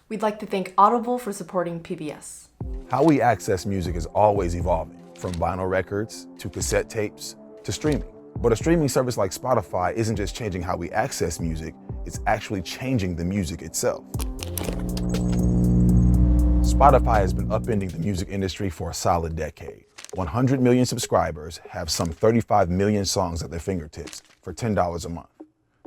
We'd like to thank Audible for supporting PBS. How we access music is always evolving, from vinyl records to cassette tapes to streaming. But a streaming service like Spotify isn't just changing how we access music, it's actually changing the music itself. Spotify has been upending the music industry for a solid decade. 100 million subscribers have some 35 million songs at their fingertips for $10 a month.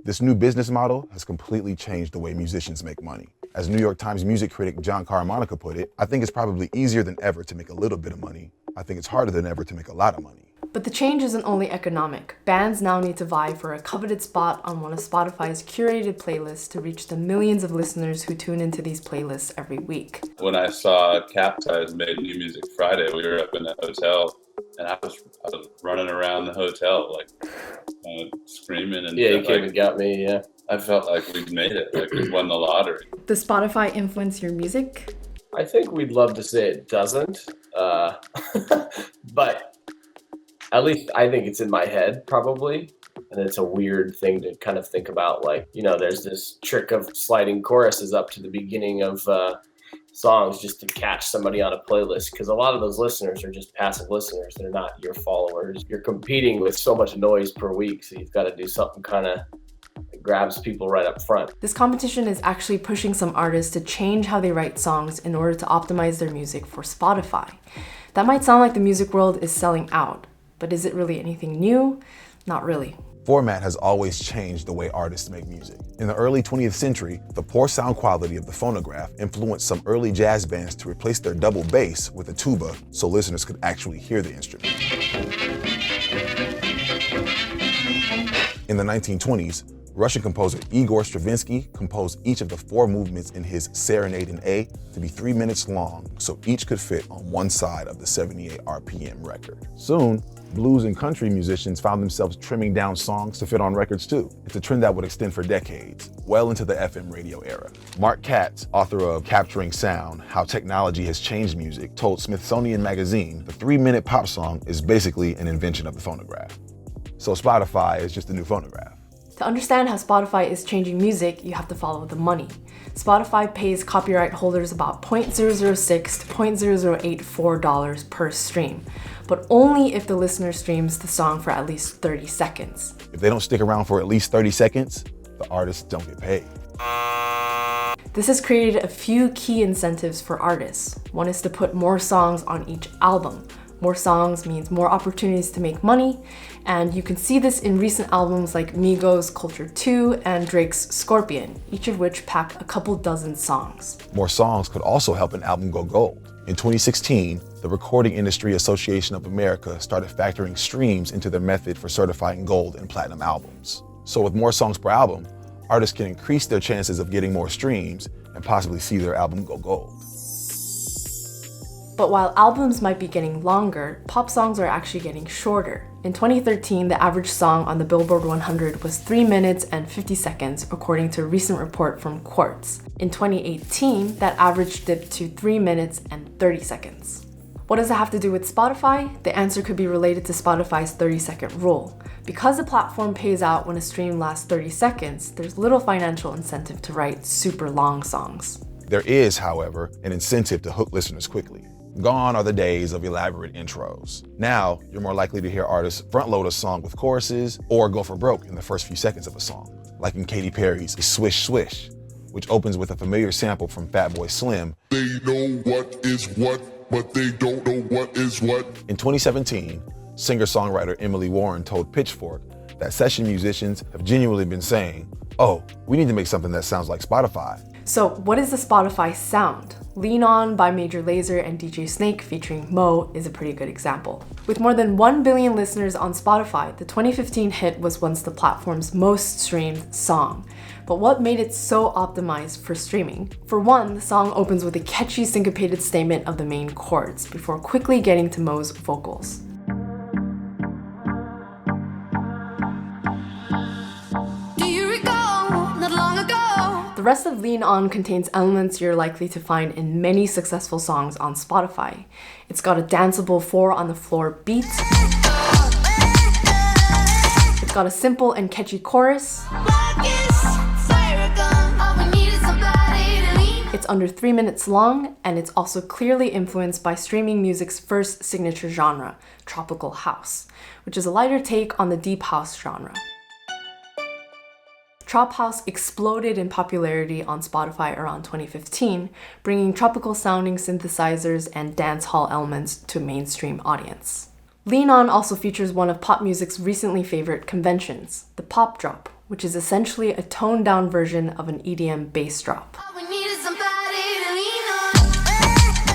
This new business model has completely changed the way musicians make money. As New York Times music critic John Caramanica put it, I think it's probably easier than ever to make a little bit of money. I think it's harder than ever to make a lot of money. But the change isn't only economic. Bands now need to vie for a coveted spot on one of Spotify's curated playlists to reach the millions of listeners who tune into these playlists every week. When I saw Capsize made New Music Friday, we were up in a hotel, and I was running around the hotel, like screaming. And yeah, you came and got me, yeah. I felt like we'd made it, like we won the lottery. Does Spotify influence your music? I think we'd love to say it doesn't, but at least I think it's in my head, probably. And it's a weird thing to kind of think about. Like, you know, there's this trick of sliding choruses up to the beginning of songs just to catch somebody on a playlist. Because a lot of those listeners are just passive listeners. They're not your followers. You're competing with so much noise per week. So you've got to do something kind of that grabs people right up front. This competition is actually pushing some artists to change how they write songs in order to optimize their music for Spotify. That might sound like the music world is selling out. But is it really anything new? Not really. Format has always changed the way artists make music. In the early 20th century, the poor sound quality of the phonograph influenced some early jazz bands to replace their double bass with a tuba so listeners could actually hear the instrument. In the 1920s, Russian composer Igor Stravinsky composed each of the 4 movements in his Serenade in A to be 3 minutes long, so each could fit on one side of the 78 RPM record. Soon, blues and country musicians found themselves trimming down songs to fit on records too. It's a trend that would extend for decades, well into the FM radio era. Mark Katz, author of Capturing Sound, How Technology Has Changed Music, told Smithsonian Magazine the 3-minute pop song is basically an invention of the phonograph. So Spotify is just a new phonograph. To understand how Spotify is changing music, you have to follow the money. Spotify pays copyright holders about $0.006 to $0.0084 per stream, but only if the listener streams the song for at least 30 seconds. If they don't stick around for at least 30 seconds, the artists don't get paid. This has created a few key incentives for artists. One is to put more songs on each album. More songs means more opportunities to make money, and you can see this in recent albums like Migos' Culture 2 and Drake's Scorpion, each of which pack a couple dozen songs. More songs could also help an album go gold. In 2016, the Recording Industry Association of America started factoring streams into their method for certifying gold and platinum albums. So with more songs per album, artists can increase their chances of getting more streams and possibly see their album go gold. But while albums might be getting longer, pop songs are actually getting shorter. In 2013, the average song on the Billboard 100 was 3 minutes and 50 seconds, according to a recent report from Quartz. In 2018, that average dipped to 3 minutes and 30 seconds. What does it have to do with Spotify? The answer could be related to Spotify's 30-second rule. Because the platform pays out when a stream lasts 30 seconds, there's little financial incentive to write super long songs. There is, however, an incentive to hook listeners quickly. Gone are the days of elaborate intros. Now, you're more likely to hear artists front-load a song with choruses or go for broke in the first few seconds of a song, like in Katy Perry's Swish Swish, which opens with a familiar sample from Fatboy Slim. They know what is what, but they don't know what is what. In 2017, singer-songwriter Emily Warren told Pitchfork that session musicians have genuinely been saying, "Oh, we need to make something that sounds like Spotify." So what is the Spotify sound? Lean On by Major Lazer and DJ Snake featuring Mo is a pretty good example. With more than 1 billion listeners on Spotify, the 2015 hit was once the platform's most streamed song. But what made it so optimized for streaming? For one, the song opens with a catchy syncopated statement of the main chords before quickly getting to Mo's vocals. The rest of Lean On contains elements you're likely to find in many successful songs on Spotify. It's got a danceable 4-on-the-floor beat. It's got a simple and catchy chorus. It's under 3 minutes long, and it's also clearly influenced by streaming music's first signature genre, tropical house, which is a lighter take on the deep house genre. Trop house exploded in popularity on Spotify around 2015, bringing tropical sounding synthesizers and dance hall elements to a mainstream audience. Lean On also features one of pop music's recently favorite conventions, the pop drop, which is essentially a toned down version of an EDM bass drop.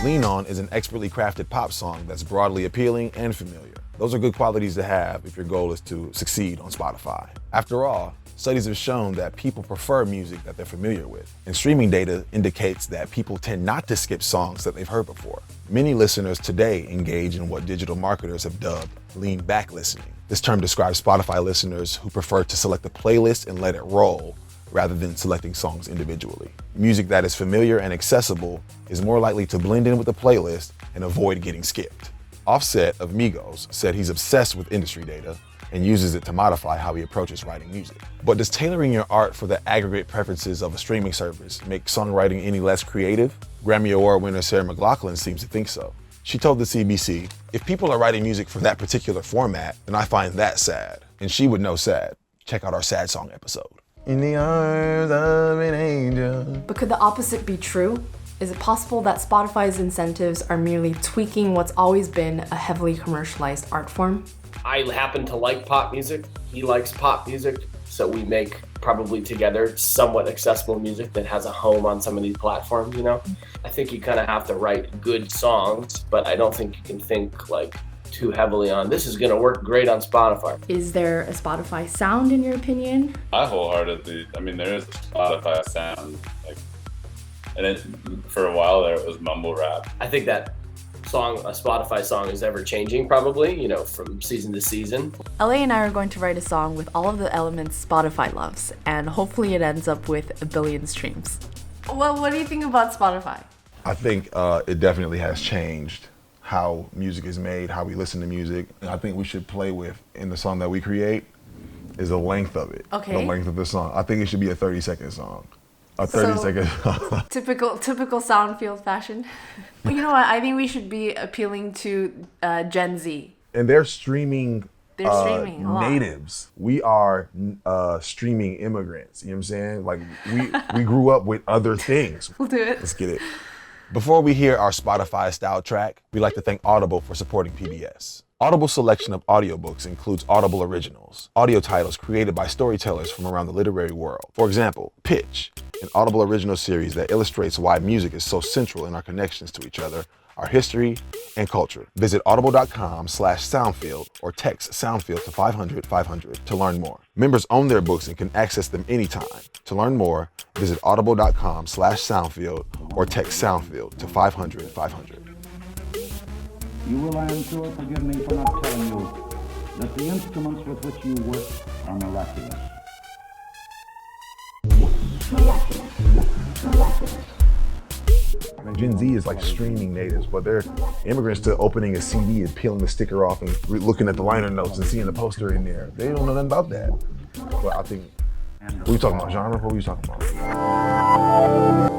Lean On is an expertly crafted pop song that's broadly appealing and familiar. Those are good qualities to have if your goal is to succeed on Spotify. After all, studies have shown that people prefer music that they're familiar with, and streaming data indicates that people tend not to skip songs that they've heard before. Many listeners today engage in what digital marketers have dubbed lean back listening. This term describes Spotify listeners who prefer to select a playlist and let it roll, rather than selecting songs individually. Music that is familiar and accessible is more likely to blend in with the playlist and avoid getting skipped. Offset of Migos said he's obsessed with industry data and uses it to modify how he approaches writing music. But does tailoring your art for the aggregate preferences of a streaming service make songwriting any less creative? Grammy Award winner Sarah McLachlan seems to think so. She told the CBC, "If people are writing music for that particular format, then I find that sad." And she would know sad. Check out our sad song episode. In the arms of an angel. But could the opposite be true? Is it possible that Spotify's incentives are merely tweaking what's always been a heavily commercialized art form? I happen to like pop music. He likes pop music. So we make probably together somewhat accessible music that has a home on some of these platforms, you know? I think you kind of have to write good songs, but I don't think you can think like too heavily on this is gonna work great on Spotify. Is there a Spotify sound in your opinion? I wholeheartedly, there is a Spotify sound, for a while there it was mumble rap. I think that a Spotify song is ever changing probably, from season to season. LA and I are going to write a song with all of the elements Spotify loves, and hopefully it ends up with 1 billion streams. Well, what do you think about Spotify? I think it definitely has changed how music is made, how we listen to music. And I think we should play with, in the song that we create, is the length of it. Okay. The length of the song. I think it should be a 30-second song. A 30-second song. Typical Soundfield fashion. But you know what? I think we should be appealing to Gen Z. And they're streaming a lot. Natives. We are streaming immigrants. You know what I'm saying? Like we grew up with other things. We'll do it. Let's get it. Before we hear our Spotify style track, we'd like to thank Audible for supporting PBS. Audible's selection of audiobooks includes Audible Originals, audio titles created by storytellers from around the literary world. For example, Pitch, an Audible original series that illustrates why music is so central in our connections to each other, our history, and culture. Visit audible.com/soundfield or text soundfield to 500-500 to learn more. Members own their books and can access them anytime. To learn more, visit audible.com/soundfield or text soundfield to 500-500. You will, I am sure, forgive me for not telling you that the instruments with which you work are miraculous. Gen Z is like streaming natives, but they're immigrants to opening a CD and peeling the sticker off and looking at the liner notes and seeing the poster in there. They don't know nothing about that. But I think, what are you talking about, genre? What were you talking about?